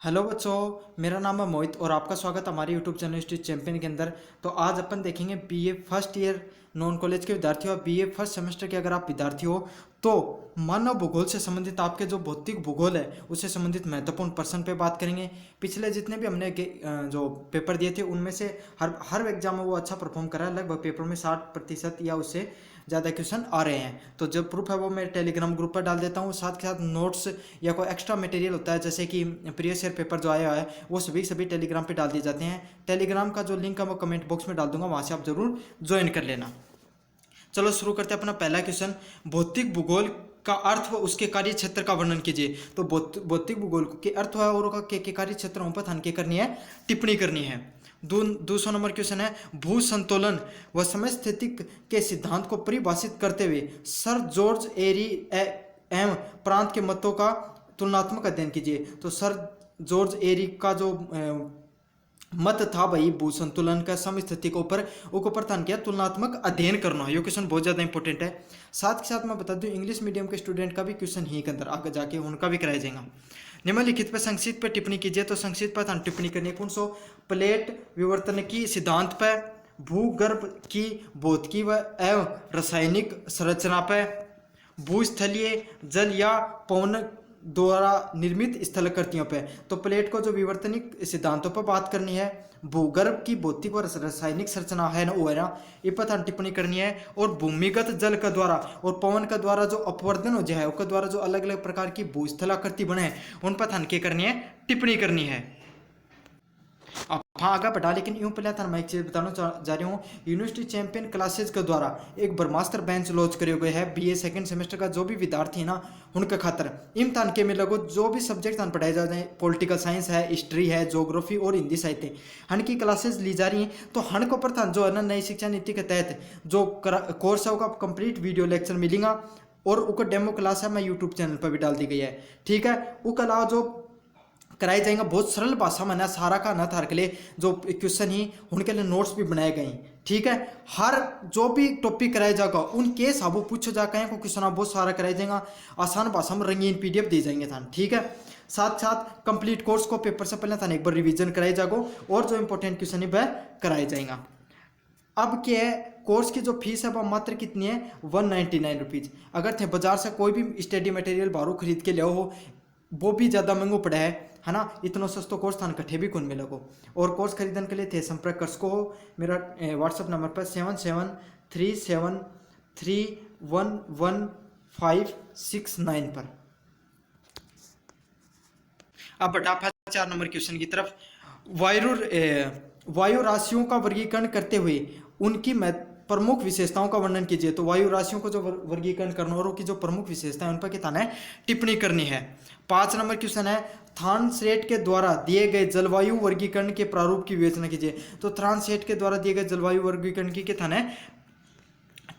Hello बच्चों, मेरा नाम है मोहित और आपका स्वागत है हमारे यूट्यूब चैनल स्ट्रीट चैंपियन के अंदर। तो आज अपन देखेंगे BA first year non college के विद्यार्थी और बीए फर्स्ट सेमेस्टर के अगर आप विद्यार्थी हो तो मानव भूगोल से संबंधित आपके जो भौतिक भूगोल है उससे संबंधित महत्वपूर्ण प्रश्न पे बात करेंगे। पिछले जितने भी हमने जो पेपर दिए थे उनमें से हर एग्जाम में वो अच्छा परफॉर्म करा है। लगभग पेपर में 60% या उससे ज़्यादा क्वेश्चन आ रहे हैं। तो जो प्रूफ है वो मैं टेलीग्राम ग्रुप पर डाल देता हूँ। साथ के साथ नोट्स या कोई एक्स्ट्रा मटेरियल होता है जैसे कि प्रीवियस ईयर पेपर जो आया है वो सभी टेलीग्राम पे डाल दिए जाते हैं। टेलीग्राम का जो लिंक है वो कमेंट बॉक्स में डाल दूंगा, वहाँ से आप जरूर ज्वाइन कर लेना। चलो शुरू करते हैं अपना पहला क्वेश्चन। भौतिक भूगोल का अर्थ व उसके कार्य क्षेत्र का वर्णन कीजिए। तो भौतिक भूगोल के अर्थ व और के कार्य क्षेत्रों पर ध्यान करनी है, टिप्पणी करनी है। दूसरा नंबर क्वेश्चन है, भू संतुलन व समय स्थिति के सिद्धांत को परिभाषित करते हुए सर जॉर्ज एरी एम प्रांत के मतों का तुलनात्मक अध्ययन कीजिए। तो सर जॉर्ज एरी का जो मत था भाई भू संतुलन का समस्थिति के ऊपर ध्यान किया, तुलनात्मक अध्ययन करना है। ये क्वेश्चन बहुत ज़्यादा इंपॉर्टेंट है। साथ के साथ मैं बता दूं इंग्लिश मीडियम के स्टूडेंट का भी क्वेश्चन ही के अंदर आगे जाके उनका भी कराया जाएगा। निम्नलिखित पर संक्षिप्त पर टिप्पणी कीजिए। तो संक्षिप्त पर ध्यान टिप्पणी करनी है कौन सो, प्लेट विवर्तन की सिद्धांत पर, भूगर्भ की भौतिकी व एवं रासायनिक संरचना पर, भूस्थलीय जल या पवन द्वारा निर्मित स्थलाकृतियों पे। तो प्लेट को जो विवर्तनिक सिद्धांतों पर बात करनी है, भूगर्भ की भौतिक और रासायनिक संरचना है ना वो है ना, इस पर टिप्पणी करनी है। और भूमिगत जल का द्वारा और पवन का द्वारा जो अपवर्तन हो जाए उसके द्वारा जो अलग अलग प्रकार की भूस्थलाकृति बने उन पर ध्यान करनी है, टिप्पणी करनी है। अब हाँ आगे बढ़ा, लेकिन यूं पहले था मैं एक चीज़ बताना जा रही हूँ। यूनिवर्सिटी चैंपियन क्लासेज के द्वारा एक ब्रह्मास्त्र बेंच लॉन्च करे हुए है बीए सेकंड सेमेस्टर का जो भी विद्यार्थी है ना उनके खातर इम्तान के में लगो जो भी सब्जेक्ट पढ़ाए जा रहे हैं, पॉलिटिकल साइंस है, हिस्ट्री है, ज्योग्राफी और हिंदी साहित्य, हन की क्लासेज ली जा रही हैं। तो हन को प्रथान जो है ना नई शिक्षा नीति के तहत जो कोर्स है उसका कंप्लीट वीडियो लेक्चर मिलेगा और उसका डेमो क्लास है मैं यूट्यूब चैनल पर भी डाल दी गई है। ठीक है, उसके अलावा जो कराई जाएंगे बहुत सरल भाषा में ना सारा का ना थार के लिए जो क्वेश्चन ही उनके लिए नोट्स भी बनाए गए हैं। ठीक है, हर जो भी टॉपिक कराया जाएगा उनके साबू पूछो जाकर को क्वेश्चन बहुत सारा कराया जाएगा, आसान भाषा में रंगीन पीडीएफ दी जाएंगे था। ठीक है, साथ साथ कंप्लीट कोर्स को पेपर से पहले था एक बार रिवीजन कराया जाएगा और जो इंपॉर्टेंट क्वेश्चन है वह कराया जाएगा। अब क्या है, कोर्स की जो फीस है वह मात्र कितनी है, 199 रुपीज़। अगर थे बाजार से कोई भी स्टडी मटेरियल बाहरों खरीद के ले हो वो भी ज़्यादा महंगो पड़ा है ना, इतना सस्तो कोर्स थान कट्ठे भी कौन मिले को। और कोर्स खरीदने के लिए थे संपर्क कर सको हो मेरा व्हाट्सअप नंबर पर 7737311569 पर। अब बढ़ा 4 नंबर क्वेश्चन की तरफ। वायु राशियों का वर्गीकरण करते हुए उनकी प्रमुख विशेषताओं का वर्णन कीजिए। तो वायु राशियों को जो वर्गीकरण करना और उनकी जो प्रमुख विशेषताएं उन पर कितना है टिप्पणी करनी है। 5 नंबर क्वेश्चन है, थॉर्नसेट के द्वारा दिए गए जलवायु वर्गीकरण के प्रारूप की विवेचना कीजिए। तो थॉर्नसेट के द्वारा दिए गए जलवायु वर्गीकरण की कितना है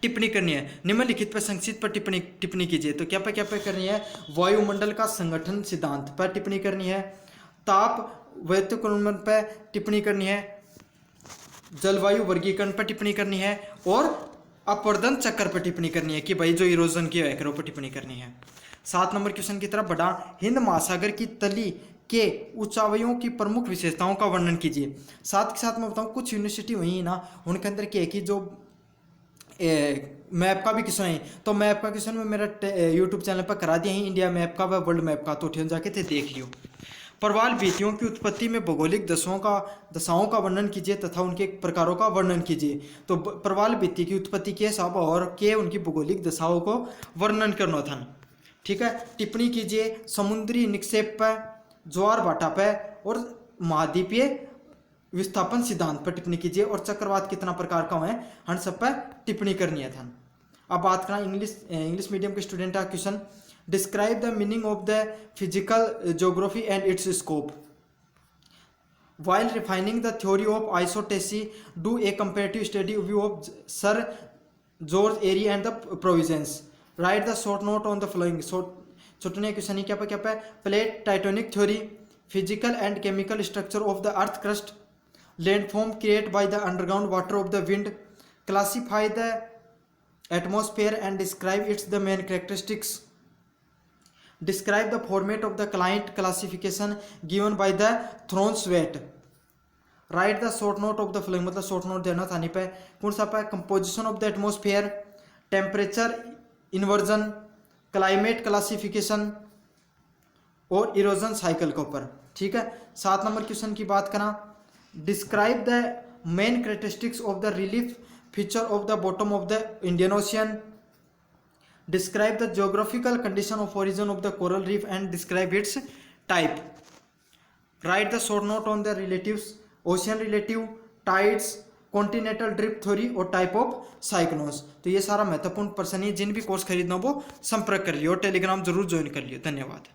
टिप्पणी करनी है। निम्नलिखित पर संक्षिप्त पर टिप्पणी कीजिए। तो क्या पे करनी है, वायुमंडल का संगठन सिद्धांत पर टिप्पणी करनी है, ताप व्यतिक्रमण पर टिप्पणी करनी है, जलवायु वर्गीकरण पर टिप्पणी करनी है और अपवर्तन चक्र पर टिप्पणी करनी है कि भाई जो इरोजन की है पर टिप्पणी करनी है। 7 नंबर क्वेश्चन की तरफ बढ़ा, हिंद महासागर की तली के ऊंचाइयों की प्रमुख विशेषताओं का वर्णन कीजिए। साथ के साथ मैं बताऊं कुछ यूनिवर्सिटी हुई ना उनके अंदर क्या है कि जो मैप का भी क्वेश्चन है, तो मैप का क्वेश्चन में मेरा यूट्यूब चैनल पर करा दिया है, इंडिया मैप का व वर्ल्ड मैप का, तो ठेन जाके थे देख लियो। प्रवाल भित्तियों की उत्पत्ति में भौगोलिक दशाओं का वर्णन कीजिए तथा उनके प्रकारों का वर्णन कीजिए। तो प्रवाल भित्ति की उत्पत्ति के सब और के उनकी भौगोलिक दशाओं को वर्णन करना था। ठीक है, टिप्पणी कीजिए समुद्री निक्षेप पर, ज्वार भाटा पर और महाद्वीपीय विस्थापन सिद्धांत पर टिप्पणी कीजिए और चक्रवात कितना प्रकार का है हन सब पर टिप्पणी करनी है था। अब बात करना इंग्लिश मीडियम के स्टूडेंट का question, describe the meaning of the physical geography and it's scope while refining the theory of isotachy, do a comparative study view of Sir George Airy and the provisions, write the short note on the following। छोटने question ही क्या पे, plate tectonic theory, physical and chemical structure of the earth crust, landform create by the underground water of the wind, classify the atmosphere and describe its the main characteristics, describe the format of the client classification given by the Thornthwaite. Write the short note of the following, मतलब short note देना था नहीं पे कौन सा पे, composition of the atmosphere, temperature inversion, climate classification और erosion cycle के ऊपर। ठीक है, 7 नंबर क्वेश्चन की बात करा, describe the main characteristics of the relief feature of the bottom of the Indian ocean, describe the geographical condition of origin of the coral reef and describe it's type. Right the short note on the relatives, ocean relative, tides, continental drift theory और type of cyclones. तो ये सारा महत्वपूर्ण प्रश्न है, जिन भी course खरीदना हो वो संपर्क कर लियो और टेलीग्राम जरूर ज्वाइन कर लियो। धन्यवाद।